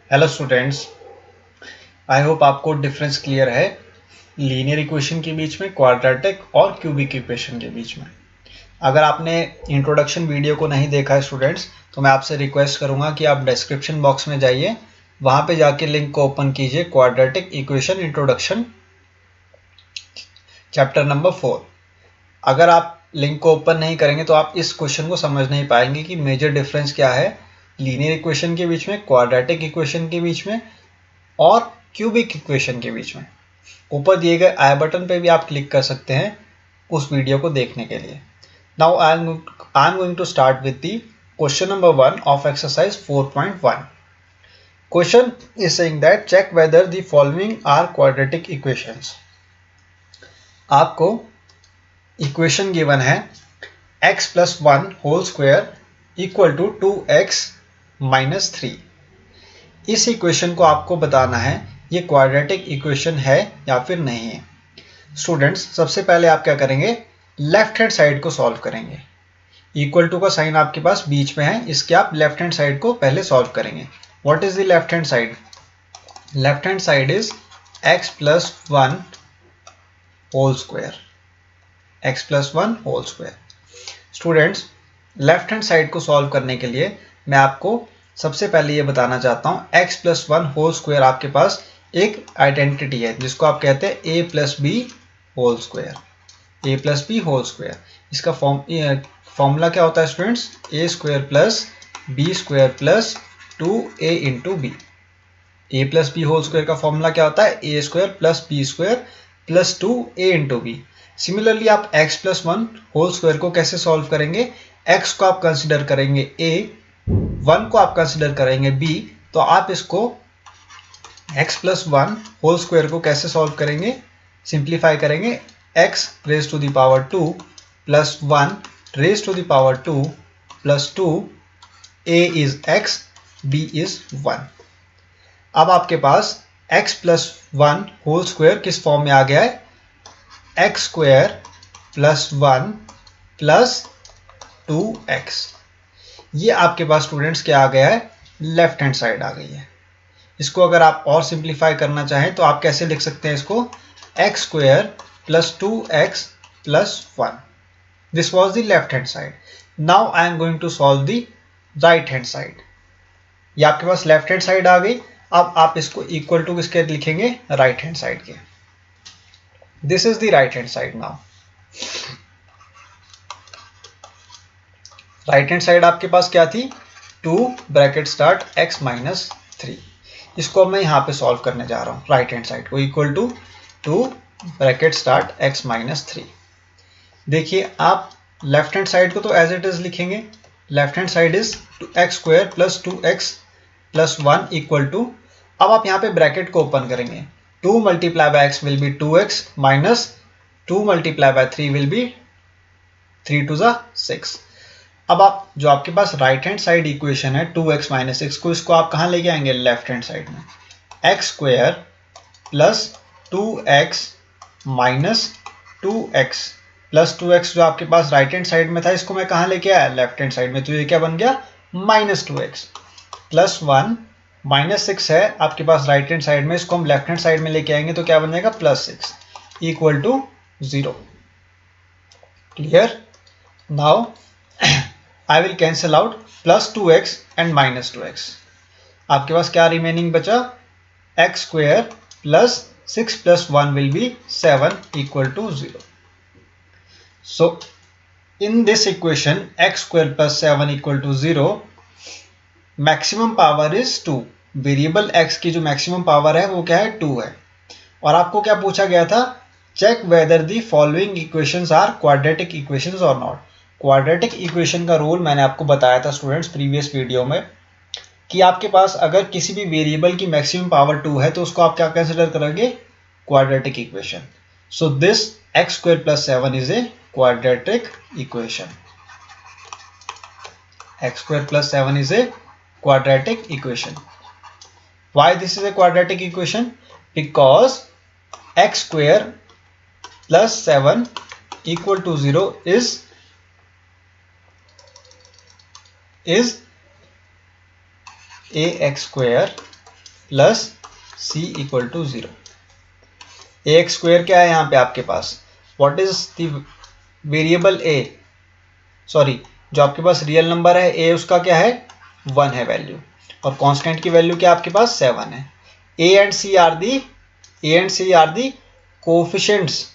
Hello students, आई hope आपको difference clear है linear equation के बीच में, क्वाड्रेटिक और क्यूबिक इक्वेशन के बीच में। अगर आपने इंट्रोडक्शन वीडियो को नहीं देखा है स्टूडेंट्स, तो मैं आपसे रिक्वेस्ट करूंगा कि आप डिस्क्रिप्शन बॉक्स में जाइए, वहां पे जाके लिंक को ओपन कीजिए, quadratic equation introduction chapter number 4। अगर आप लिंक को ओपन नहीं करेंगे तो आप इस क्वेश्चन को समझ नहीं पाएंगे कि मेजर डिफरेंस क्या है लीनियर इक्वेशन के बीच में, क्वाड्रेटिक इक्वेशन के बीच में और क्यूबिक इक्वेशन के बीच में। ऊपर दिए गए आई बटन पे भी आप क्लिक कर सकते हैं उस वीडियो को देखने के लिए। Now I am going to start with the question number 1 of exercise 4.1। Question is saying that check whether the following are quadratic equations. आपको इक्वेशन गिवन है x plus 1 whole square equal to 2x minus 3। इस equation को आपको बताना है ये quadratic equation है या फिर नहीं है। स्टूडेंट्स, सबसे पहले आप क्या करेंगे, लेफ्ट हैंड साइड को सॉल्व करेंगे। इक्वल टू का साइन आपके पास बीच में है, इसके आप लेफ्ट हैंड साइड को पहले सॉल्व करेंगे। What is the left hand side? Left hand side is x plus 1 whole square, x plus 1 whole square. Students, left hand side को सॉल्व करने के लिए मैं आपको सबसे पहले ये बताना चाहता हूँ, x प्लस 1 होल स्क्वायर आपके पास एक आइडेंटिटी है जिसको आप कहते हैं a plus b whole square, a plus b whole square. इसका फॉर्मूला क्या होता है students? a square plus b square plus 2a into b. A plus b whole square का फॉर्मूला क्या होता है? A square plus b square plus 2a into b. Similarly आप x plus 1 whole square को कैसे सॉल्व करेंगे? x को आप कंसिडर करेंगे a, 1 को आप कंसिडर करेंगे b, तो आप इसको x प्लस 1 होल स्क्वायर को कैसे सॉल्व करेंगे? सिंप्लीफाई करेंगे। x raise to the power 2 plus 1 raise to the power 2 plus 2, a is x, b is 1। अब आपके पास x प्लस 1 होल स्क्वायर किस फॉर्म में आ गया है? x square plus 1 plus 2x। ये आपके पास स्टूडेंट्स क्या आ गया है? लेफ्ट हैंड साइड आ गई है। इसको अगर आप और सिंप्लीफाई करना चाहें तो आप कैसे लिख सकते हैं इसको? x square plus 2x plus 1। This was the left hand side. Now I am going to solve the right hand side. ये आपके पास लेफ्ट हैंड साइड आ गई। अब आप इसको इक्वल टू किसके लिखेंगे? राइट हैंड साइड के। This is the right hand side. Now right hand side आपके पास क्या थी? 2 ब्रैकेट स्टार्ट x माइनस 3। इसको मैं यहाँ पे सॉल्व करने जा रहा हूँ। राइट हैंड साइड को equal to 2 bracket start x minus 3। देखिए, आप लेफ्ट हैंड साइड को तो एज इट इज लिखेंगे। Left hand side is x square plus 2x plus 1 equal to, अब आप यहाँ पे ब्रैकेट को ओपन करेंगे। 2 multiply by x will be 2x minus 2 multiply by 3 will be 3 two ज़ा 6। अब आप जो आपके पास राइट हैंड साइड इक्वेशन है 2x माइनस 6 को, इसको आप कहाँ लेके आएंगे? लेफ्ट हैंड साइड में। x square plus 2x minus 2x plus 2x जो आपके पास राइट हैंड साइड में था, इसको मैं कहाँ लेके आया? लेफ्ट हैंड साइड में। तो ये क्या बन गया? माइनस 2x प्लस 1 माइनस 6 है आपके पास राइट हैंड साइड में, इसको हम लेफ्ट हैंड साइड में लेके आएंगे तो क्या बन जाएगा? Plus 6 equal to 0। Clear? Now I will cancel out plus 2x and minus 2x. आपके पास क्या रिमेनिंग बचा? x square plus 6 plus 1 will be 7 equal to 0. So in this equation x square plus 7 equal to 0, maximum power is 2. Variable x की जो maximum power है वो क्या है? 2 है। और आपको क्या पूछा गया था? Check whether the following equations are quadratic equations और नॉट। क्वाड्रेटिक इक्वेशन का रूल मैंने आपको बताया था स्टूडेंट्स प्रीवियस वीडियो में, कि आपके पास अगर किसी भी वेरिएबल की मैक्सिमम पावर 2 है तो उसको आप क्या कंसिडर करोगे? Quadratic equation. So this x square plus 7 is a quadratic equation. x square plus 7 is a quadratic equation. Why this is a quadratic equation? Because x square plus 7 equal to 0 is ax square plus c equal to 0। A x square क्या है यहाँ पे आपके पास, what is the variable a, sorry जो आपके पास real number है ए, उसका क्या है 1 है वैल्यू, और कांस्टेंट की वैल्यू क्या आपके पास 7 है। A and c are the coefficients,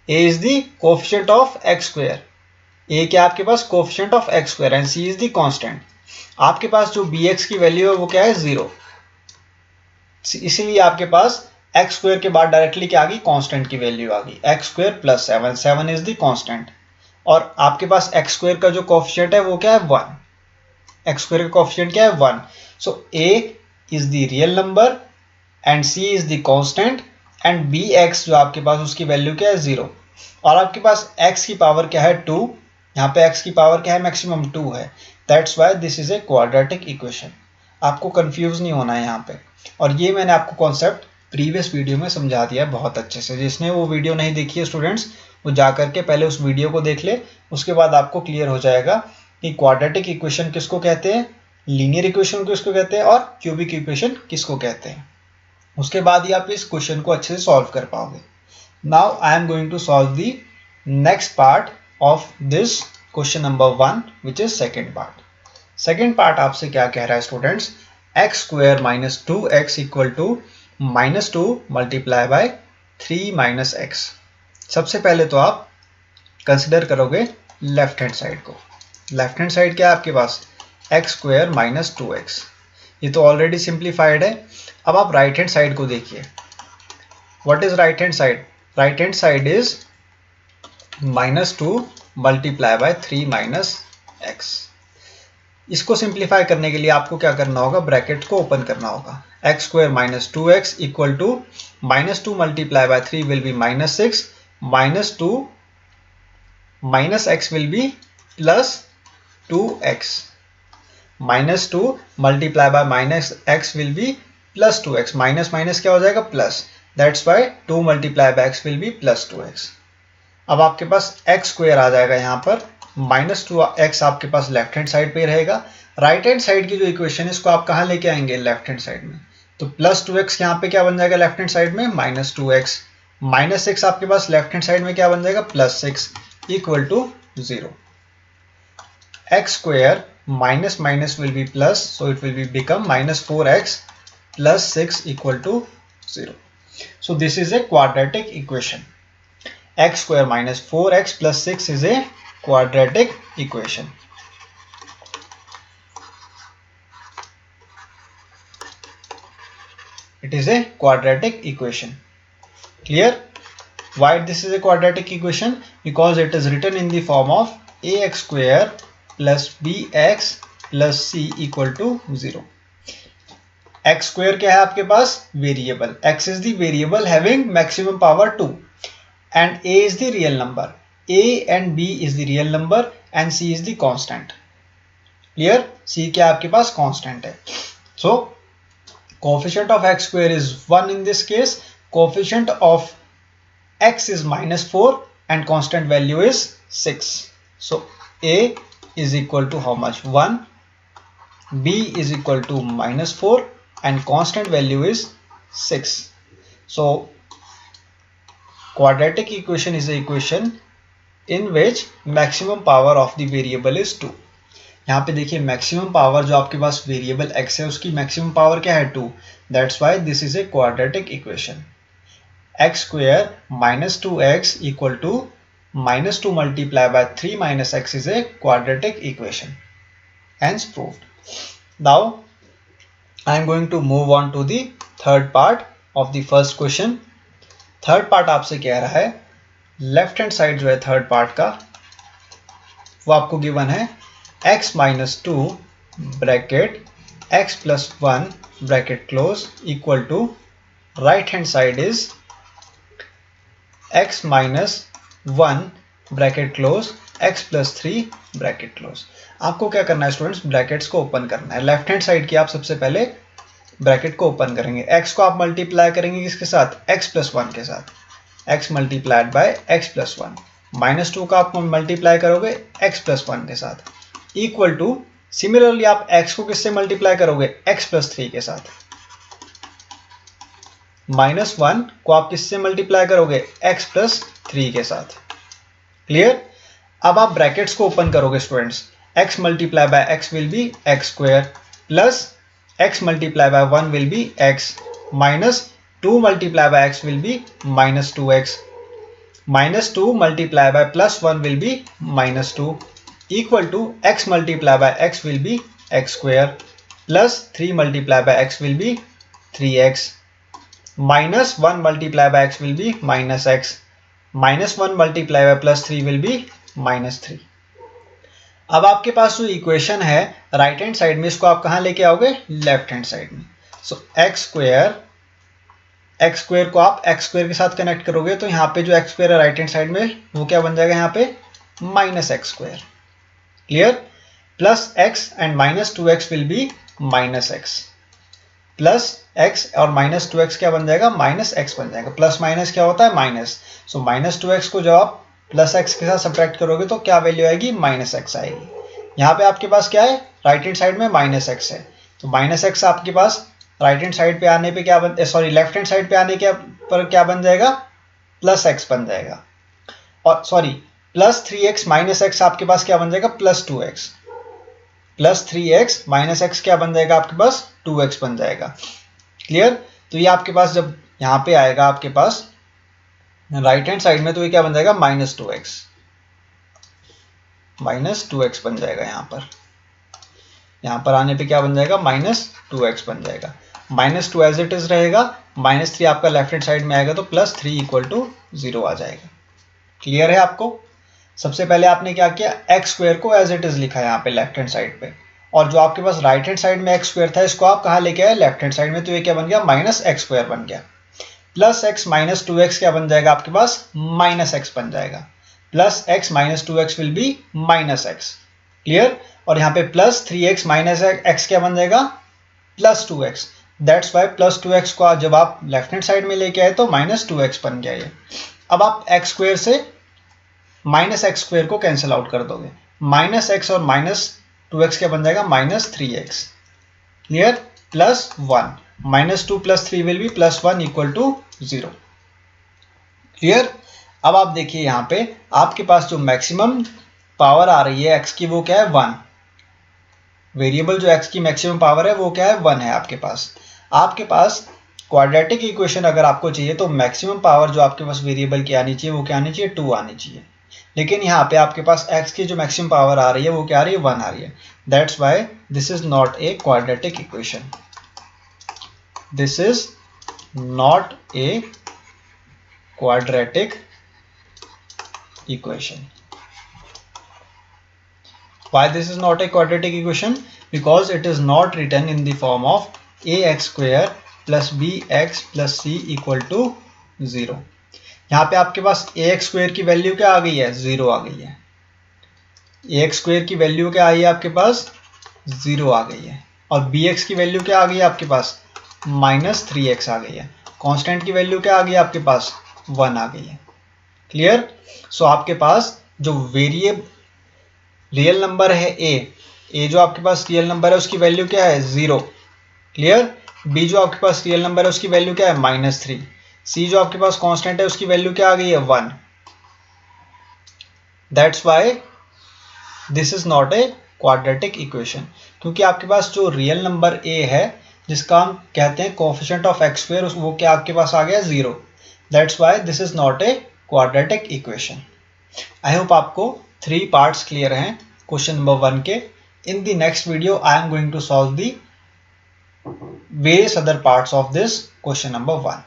a is the coefficient of x square, a क्या आपके पास coefficient of x square, and c is the constant. आपके पास जो बी एक्स की वैल्यू है वो क्या है 0, इसीलिए आपके पास एक्स स्क्वेयर के बाद डायरेक्टली क्या आ गई कांस्टेंट की वैल्यू आ गई, x square plus 7, 7 is the constant, और आपके पास एक्स स्क्वेयर का जो कोफिशिएंट है वो क्या है 1, एक्स स्क्वेयर का कोफिशिएंट क्या है 1, so a is the real number and c is the constant and b x जो आपके पास उसकी वैल्यू क्या है 0, और आपके पास x की पावर क्या है 2, यहाँ पे x की पावर क्या है मैक्सिमम 2 है, that's why this is a quadratic equation. आपको कंफ्यूज नहीं होना है यहाँ पे, और ये मैंने आपको कॉन्सेप्ट प्रीवियस वीडियो में समझा दिया है बहुत अच्छे से। जिसने वो वीडियो नहीं देखी है स्टूडेंट्स, वो जा करके पहले उस वीडियो को देख ले, उसके बाद आपको क्लियर हो जाएगा कि क्वाड्रेटिक इक्वेशन किसको कहते हैं, लीनियर इक्वेशन किसको कहते हैं, और क्यूबिक इक्वेशन किसको कहते हैं। उसके बाद ही आप इस क्वेश्चन को अच्छे से सॉल्व कर पाओगे। Now I am going to solve the next part of this question number 1, which is second part. Second part आपसे क्या कह रहा है students, x square minus 2x equal to -2 multiply by 3 minus x। सबसे पहले तो आप कंसिडर करोगे लेफ्ट हैंड साइड को। लेफ्ट हैंड साइड क्या है आपके पास x square minus 2x, ये तो ऑलरेडी सिंप्लीफाइड है। अब आप राइट हैंड साइड को देखिए, what is right hand side, right hand side is -2 multiply by 3 minus x. इसको सिंप्लीफाई करने के लिए आपको क्या करना होगा, ब्रैकेट को ओपन करना होगा, x square minus 2x equal to -2 multiply by 3 will be -6, -2 minus x will be plus 2x, -2 multiply by minus x will be plus 2x, minus minus क्या हो जाएगा plus, that's why 2 multiply by x will be plus 2x। अब आपके पास x square आ जाएगा यहाँ पर, -2x आपके पास लेफ्ट हैंड साइड पे रहेगा। राइट हैंड साइड की जो इक्वेशन है इसको आप कहाँ लेके आएंगे, लेफ्ट हैंड साइड में, तो प्लस 2x यहाँ पे क्या बन जाएगा लेफ्ट हैंड साइड में -2x, -6 आपके पास लेफ्ट हैंड साइड में क्या बन जाएगा +6 equal to 0। X square minus minus will be plus, so it will be become -4x plus 6 equal to 0। So this is a quadratic equation. X square minus 4x plus 6 is a quadratic equation. It is a quadratic equation. Clear? Why this is a quadratic equation? Because it is written in the form of ax square plus bx plus c equal to 0. X square क्या है आपके पास variable, x is the variable having maximum power 2 and a is the real number, a and b is the real number and c is the constant. Clear, c क्या आपके पास constant है। So coefficient of x square is 1 in this case, coefficient of x is -4 and constant value is 6। So a is equal to how much 1, b is equal to -4 and constant value is 6. So quadratic equation is a equation in which maximum power of the variable is 2. यहाँ पे देखिए maximum power जो आपके पास variable x है उसकी maximum power क्या है 2, that's why this is a quadratic equation. X square -2x equal to -2 multiply by 3 minus x is a quadratic equation, hence proved. Now I am going to move on to the third part of the first question. Third part आपसे कह रहा है left hand side जो है third part का वो आपको given है x minus 2 bracket x plus 1 bracket close equal to right hand side is x minus 1 bracket close x plus 3 bracket close. आपको क्या करना है स्टूडेंट्स, ब्रैकेट्स को ओपन करना है। लेफ्ट हैंड साइड की आप सबसे पहले ब्रैकेट को ओपन करेंगे, x को आप मल्टीप्लाई करेंगे किसके साथ, x प्लस 1 के साथ, x multiplied by x plus 1, -2 का आप मल्टीप्लाई करोगे x प्लस 1 के साथ इक्वल टू, सिमिलरली आप x को किससे मल्टीप्लाई करोगे x प्लस 3 के साथ, -1 को आप किससे मल्टीप्लाई करोगे, x प्लस 3 के साथ। क्लियर। अब आप ब्रैकेट्स को ओपन करोगे students, x multiply by x will be x square plus x multiply by 1 will be x minus 2 multiply by x will be -2x -2 multiply by +1 will be -2 equal to x multiply by x will be x square plus 3 multiply by x will be 3x minus 1 multiply by x will be -x -1 multiply by +3 will be -3। अब आपके पास जो equation है right hand side में, इसको आप कहाँ लेके आओगे, लेफ्ट हैंड साइड में। सो x स्क्वायर को आप x स्क्वायर के साथ कनेक्ट करोगे तो यहाँ पे जो x स्क्वायर है राइट हैंड साइड में वो क्या बन जाएगा, यहाँ पे -x square. Clear. Plus x and -2x will be -x plus x और -2x क्या बन जाएगा, -x बन जाएगा। प्लस माइनस क्या होता है, माइनस। सो -2x को जब आप प्लस x के साथ सब्ट्रैक्ट करोगे तो क्या वैल्यू आएगी, -x आएगी। यहाँ पे आपके पास क्या है, राइट हैंड साइड में -x है, तो -x आपके पास राइट हैंड साइड पे आने पे क्या लेफ्ट हैंड साइड पे आने के पर क्या बन जाएगा, +x बन जाएगा। और प्लस 3x -x आपके पास क्या बन जाएगा, +2x प्लस 3x -x क्या बन जाएगा आपके पास, 2x बन जाएगा। क्लियर। तो ये आपके पास जब यहाँ पे आएगा आपके पास राइट हैंड साइड में, तो ये क्या बन जाएगा, -2x बन जाएगा। यहाँ पर आने पे क्या बन जाएगा, -2x बन जाएगा। -2 एज इट इज रहेगा, -3 आपका लेफ्ट हैंड साइड में आएगा तो +3 = 0 आ जाएगा। क्लियर है आपको। सबसे पहले आपने क्या किया, x स्क्वायर को एज इट इज लिखा है यहाँ पे लेफ्ट हैंड साइड पे, और जो आपके पास राइट हैंड साइड में x स्क्वायर था इसको आप कहाँ लेके आए, लेफ्ट हैंड साइड में, तो ये क्या बन गया, -x स्क्वायर बन गया। प्लस x -2x क्या बन जाएगा आपके पास, -x बन जाएगा। Plus x -2x will be -x। Clear. और यहाँ पे प्लस 3x -x क्या बन जाएगा, +2x। दैट्स वाई +2x को जब आप लेफ्ट हैंड साइड में लेके आए तो -2x बन गया ये। अब आप x स्क्वायर से -x स्क्वायर को कैंसिल आउट कर दोगे, -x और -2x क्या बन जाएगा, -3x। Clear. +1 -2 + 3 will B +1 = 0। Clear. अब आप देखिए यहाँ पे आपके पास जो मैक्सिमम पावर आ रही है x की वो क्या है, 1। वेरिएबल जो x की मैक्सिमम पावर है वो क्या है, 1 है आपके पास। आपके पास क्वाड्रेटिक इक्वेशन अगर आपको चाहिए तो मैक्सिमम पावर जो आपके पास वेरिएबल की आनी चाहिए वो क्या आनी चाहिए, 2 आनी चाहिए। लेकिन यहाँ पे आपके पास x की जो मैक्सिमम पावर आ रही है वो क्या आ रही है, 1 आ रही है। That's why this is not a quadratic equation. This is not a quadratic equation. Why this is not a quadratic equation? Because it is not written in the form of ax square plus bx plus c equal to 0. यहाँ पे आपके पास ax square की value क्या आ गई है, 0 आ गई है। ax square की वैल्यू क्या आई है आपके पास, 0 आ गई है। और bx की वैल्यू क्या आ गई है आपके पास, -3x आ गई है। कांस्टेंट की वैल्यू क्या आ गई है आपके पास, 1 आ गई है। क्लियर। सो आपके पास जो रियल नंबर है a जो आपके पास रियल नंबर है उसकी वैल्यू क्या है, 0। क्लियर। b जो आपके पास रियल नंबर है उसकी वैल्यू क्या है, -3। c जो आपके पास कांस्टेंट है उसकी वैल्यू क्या आ गई है, 1। That's why this is not a quadratic equation, क्योंकि आपके पास जो रियल नंबर a है जिसका हम कहते हैं कोएफिशिएंट ऑफ x स्क्वायर, वो क्या आपके पास आ गया, 0। That's why this is not a quadratic equation. I hope आपको 3 पार्ट्स क्लियर हैं क्वेश्चन नंबर 1 के। In the next video I am going to solve the various other parts of this question number 1।